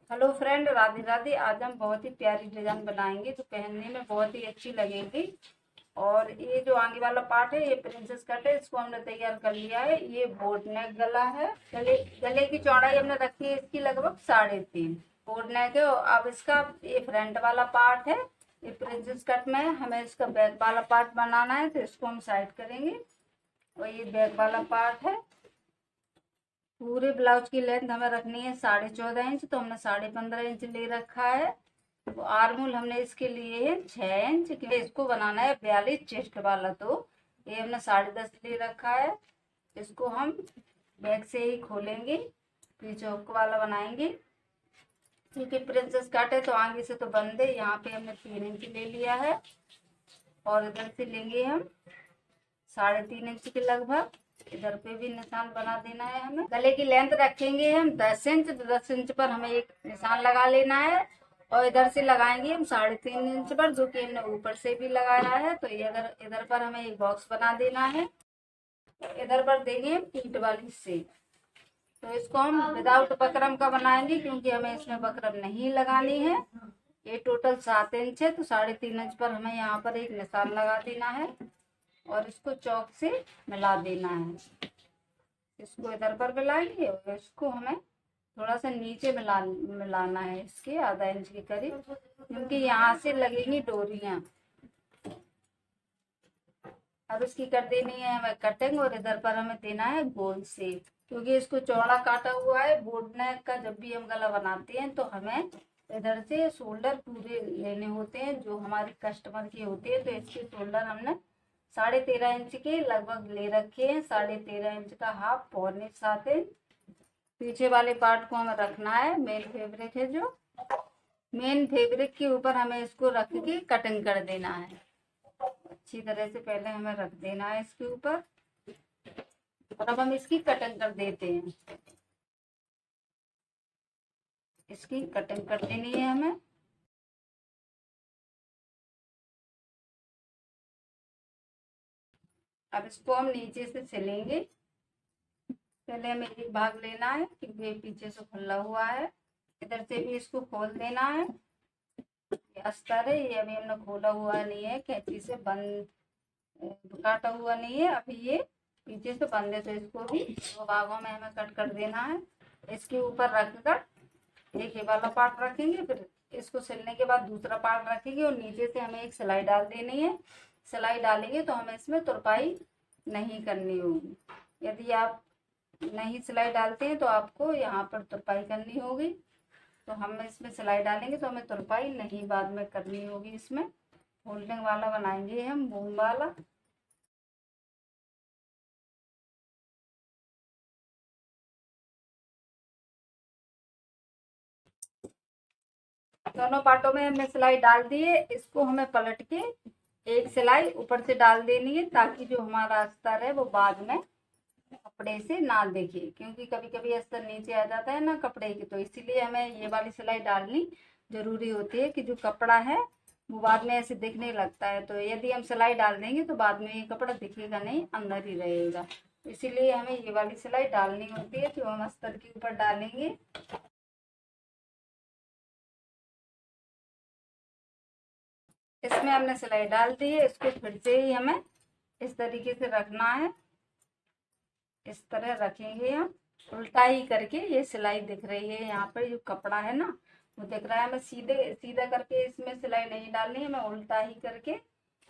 Hello friend, Radhe Radhe. आज हम बहुत ही प्यारी डिजाइन बनाएंगे जो पहनने में बहुत ही अच्छी लगेगी। और ये जो आगे वाला पार्ट है ये प्रिंसेस कट है, इसको हमने तैयार कर लिया है। ये बोट नेक गला है। गले गले की चौड़ाई हमने रखी है इसकी लगभग 3.5 बोट नेक है। और अब इसका ये फ्रंट वाला पार्ट है, ये प्रिंसेस कट में है। हमें इसका बैक वाला पार्ट बनाना है तो इसको हम साइड करेंगे। और ये बैक वाला पार्ट है। पूरे ब्लाउज की लेंथ हमें रखनी है 14.5 इंच, तो हमने 15.5 इंच ले रखा है। तो आर्मूल हमने इसके लिए है 6 इंच, क्योंकि इसको बनाना है 42 चेस्ट वाला। तो ये हमने 10.5 ले रखा है। इसको हम बैक से ही खोलेंगे, पीछे हुक वाला बनाएंगे। क्योंकि प्रिंसेस कट है तो आगे से तो बंद है। यहाँ पे हमने 3 इंच ले लिया है और इधर से लेंगे हम 3.5 इंच के लगभग। इधर पे भी निशान बना देना है हमें। गले की लेंथ रखेंगे हम 10 इंच, तो 10 इंच पर हमें एक निशान लगा लेना है। और इधर से लगाएंगे हम 3.5 इंच पर, जो कि हमने ऊपर से भी लगाया है। तो ये इधर इधर पर हमें एक बॉक्स बना देना है। इधर पर देंगे पीठ वाली से। तो इसको हम विदाउट बकरम का बनाएंगे, क्योंकि हमें इसमें बकरम नहीं लगानी है। ये टोटल 7 इंच है, तो 3.5 इंच पर हमें यहाँ पर एक निशान लगा देना है और इसको चौक से मिला देना है। इसको इधर पर मिलाएंगे और इसको हमें थोड़ा सा नीचे मिलाना है, इसके आधा इंच के करीब, क्योंकि यहाँ से लगेंगी डोरियां। अब इसकी कर देनी है हमें कटिंग, और इधर पर हमें देना है गोल शेप। क्योंकि इसको चौड़ा काटा हुआ है बोट नेक का। जब भी हम गला बनाते हैं तो हमें इधर से शोल्डर पूरे लेने होते हैं, जो हमारे कस्टमर के होते हैं। तो इसके शोल्डर हमने 13.5 इंच के लगभग ले रखे हैं। 13.5 इंच का हाफ, 6.25 इंच। पीछे वाले पार्ट को हमें रखना है। मेन फैब्रिक है जो, मेन फैब्रिक के ऊपर हमें इसको रख के कटिंग कर देना है। अच्छी तरह से पहले हमें रख देना है इसके ऊपर, और अब हम इसकी कटिंग कर देते हैं। इसकी कटिंग कर देनी है हमें। अब इसको हम नीचे से सिलेंगे। पहले हमें एक भाग लेना है, क्योंकि ये पीछे से खुला हुआ है। इधर से भी इसको खोल देना है। ये अस्तर है, ये अभी हमने खोला हुआ नहीं है, कैंची से बंद काटा हुआ नहीं है। अभी ये पीछे से बंद है, तो इसको भी 2 भागों में हमें कट कर देना है। इसके ऊपर रखकर एक ये वाला पार्ट रखेंगे, फिर इसको सिलने के बाद दूसरा पार्ट रखेंगे और नीचे से हमें एक सिलाई डाल देनी है। सिलाई डालेंगे तो हमें इसमें तुरपाई नहीं करनी होगी। यदि आप नहीं सिलाई डालते हैं तो आपको यहाँ पर तुरपाई करनी होगी। तो हम इसमें सिलाई डालेंगे तो हमें तुरपाई नहीं बाद में करनी होगी। इसमें फोल्डिंग वाला बनाएंगे हम, बूम वाला। दोनों पार्टों में हमने सिलाई डाल दी है। इसको हमें पलट के एक सिलाई ऊपर से डाल देनी है, ताकि जो हमारा अस्तर है वो बाद में कपड़े से ना दिखे। क्योंकि कभी कभी अस्तर नीचे आ जाता है ना कपड़े की, तो इसीलिए हमें ये वाली सिलाई डालनी जरूरी होती है, कि जो कपड़ा है वो बाद में ऐसे दिखने लगता है। तो यदि हम सिलाई डाल देंगे तो बाद में ये कपड़ा दिखेगा नहीं, अंदर ही रहेगा। इसीलिए हमें ये वाली सिलाई डालनी होती है, जो हम अस्तर के ऊपर डालेंगे। इसमें हमने सिलाई डाल दी है। इसको फिर से ही हमें इस तरीके से रखना है। इस तरह रखेंगे हम, उल्टा ही करके। ये सिलाई दिख रही है यहाँ पर, जो कपड़ा है ना वो दिख रहा है। हमें सीधे सीधा करके इसमें सिलाई नहीं डालनी है, हमें उल्टा ही करके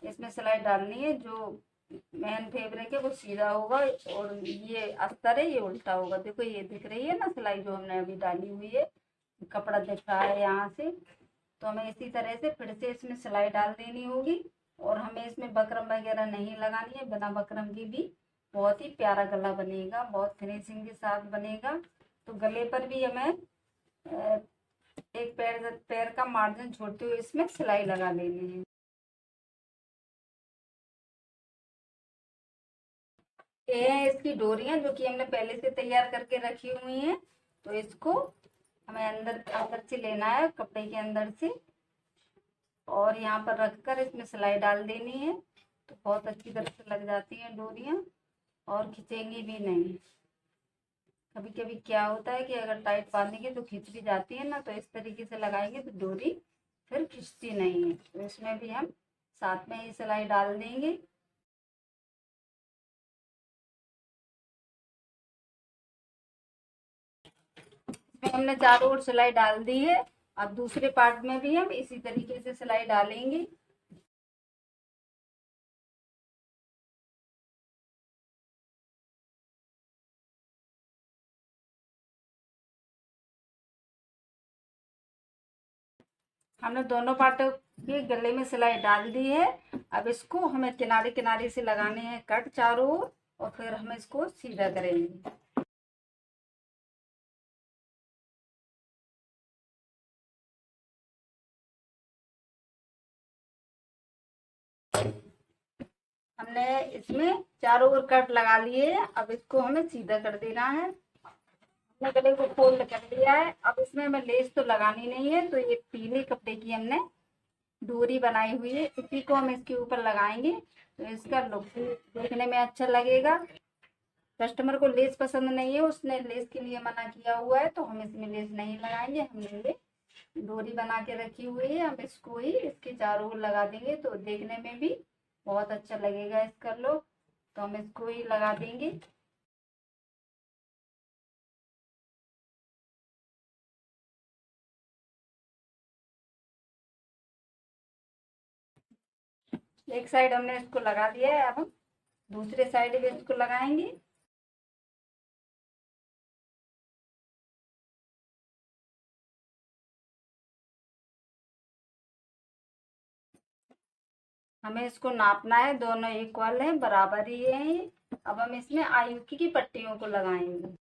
इसमें सिलाई डालनी है। जो मेन फैब्रिक है वो सीधा होगा और ये अस्तर है ये उल्टा होगा। देखो ये दिख रही है ना सिलाई जो हमने अभी डाली हुई है, कपड़ा दिख रहा है यहाँ से। तो हमें इसी तरह से फिर से इसमें सिलाई डाल देनी होगी। और हमें इसमें बकरम वगैरह नहीं लगानी है। बिना बकरम की भी बहुत ही प्यारा गला बनेगा, बहुत फिनिशिंग के साथ बनेगा। तो गले पर भी हमें एक पैर का मार्जिन छोड़ते हुए इसमें सिलाई लगा लेनी है। ये है इसकी डोरियां, जो कि हमने पहले से तैयार करके रखी हुई हैं। तो इसको हमें अंदर अंदर से लेना है, कपड़े के अंदर से, और यहाँ पर रखकर इसमें सिलाई डाल देनी है। तो बहुत अच्छी तरह से लग जाती हैं डोरियां और खिंचेंगी भी नहीं। कभी कभी क्या होता है कि अगर टाइट बांधेंगे तो खिंच भी जाती है ना, तो इस तरीके से लगाएंगे तो डोरी फिर खिंचती नहीं है। तो इसमें भी हम साथ में ही सिलाई डाल देंगे। इसमें हमने चारों ओर सिलाई डाल दी है। अब दूसरे पार्ट में भी हम इसी तरीके से सिलाई डालेंगे। हमने दोनों पार्टों के गले में सिलाई डाल दी है। अब इसको हमें किनारे किनारे से लगाने हैं कट चारों ओर, और फिर हम इसको सीधा करेंगे। हमने इसमें चारों ओर कट लगा लिए हैं। अब इसको हमें सीधा कर देना है। हमने गले को फोल्ड कर लिया है। अब इसमें हमें लेस तो लगानी नहीं है, तो ये पीले कपड़े की हमने डोरी बनाई हुई है, इसी को हम इसके ऊपर लगाएंगे तो इसका लुक देखने में अच्छा लगेगा। कस्टमर को लेस पसंद नहीं है, उसने लेस के लिए मना किया हुआ है, तो हम इसमें लेस नहीं लगाएंगे। हमने ये डोरी बना के रखी हुई है, हम इसको ही इसके चारों ओर लगा देंगे तो देखने में भी बहुत अच्छा लगेगा इसका लुक। तो हम इसको ही लगा देंगे। एक साइड हमने इसको लगा दिया है, अब हम दूसरे साइड भी इसको लगाएंगे। हमें इसको नापना है, दोनों इक्वल हैं, बराबर ही है। अब हम इसमें आयुकी की पट्टियों को लगाएंगे।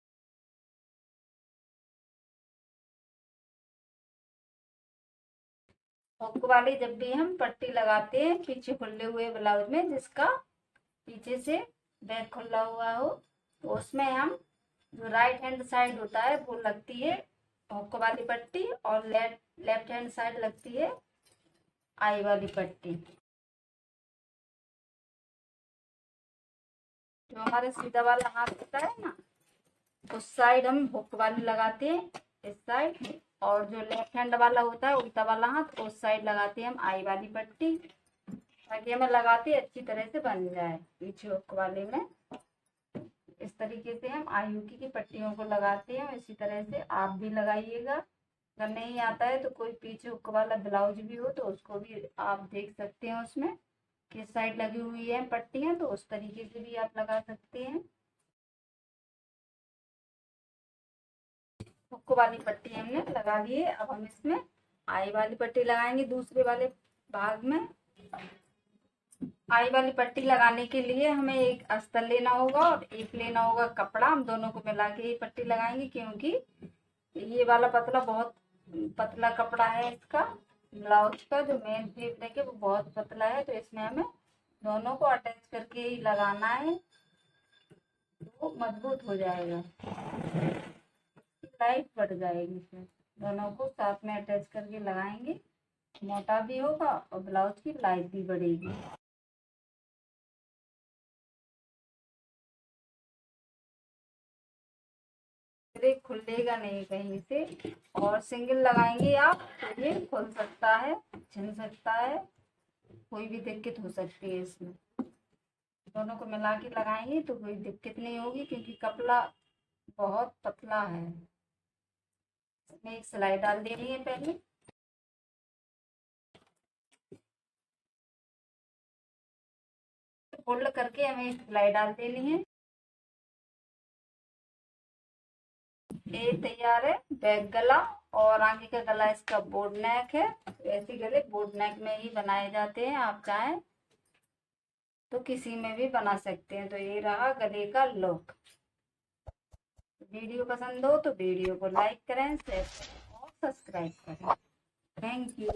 हुक वाली जब भी हम पट्टी लगाते हैं पीछे खुले हुए ब्लाउज में, जिसका पीछे से बैक खुला हुआ हो, तो उसमें हम जो राइट हैंड साइड होता है वो लगती है हुक वाली पट्टी, और लेफ्ट हैंड साइड लगती है आई वाली पट्टी। जो हमारा सीधा वाला हाथ होता है ना, उस साइड हम हुक वाली लगाते हैं इस साइड, और जो लेफ्ट हैंड वाला होता है उल्टा वाला हाथ, उस साइड लगाते हैं हम आई वाली पट्टी, ताकि हमें लगाते अच्छी तरह से बन जाए। पीछे हुक वाले में इस तरीके से हम आयुकी की पट्टियों को लगाते हैं। इसी तरह से आप भी लगाइएगा। अगर नहीं आता है तो कोई पीछे हुक वाला ब्लाउज भी हो तो उसको भी आप देख सकते हैं, उसमें किस साइड लगी हुई है पट्टियां, तो उस तरीके से भी आप लगा सकते हैं। हुक वाली पट्टी हमने लगा दी है। अब हम इसमें आई वाली पट्टी लगाएंगे दूसरे वाले भाग में। आई वाली पट्टी लगाने के लिए हमें एक अस्तर लेना होगा और एक लेना होगा कपड़ा। हम दोनों को मिला के ही पट्टी लगाएंगे, क्योंकि ये वाला पतला बहुत पतला कपड़ा है इसका, ब्लाउज का जो मेन फैब्रिक है वो बहुत पतला है, तो इसमें हमें दोनों को अटैच करके ही लगाना है, तो मजबूत हो जाएगा, लाइट बढ़ जाएगी। फिर दोनों को साथ में अटैच करके लगाएंगे, मोटा भी होगा और ब्लाउज की लाइट भी बढ़ेगी। खुलेगा नहीं कहीं से, और सिंगल लगाएंगे आप तो ये खुल सकता है, छिन सकता है, कोई भी दिक्कत हो सकती है इसमें। दोनों को मिला के लगाएंगे तो कोई दिक्कत नहीं होगी, क्योंकि कपड़ा बहुत पतला है। इसमें एक सिलाई डाल देनी है पहले। फोल्ड करके हमें एक सिलाई डाल देनी है। ये तैयार है बैक गला, और आगे का गला इसका बोर्ड नेक है। ऐसे गले बोर्ड नेक में ही बनाए जाते हैं, आप चाहें तो किसी में भी बना सकते हैं। तो ये रहा गले का लुक। वीडियो पसंद हो तो वीडियो को लाइक करें, शेयर करें और सब्सक्राइब करें। Thank you.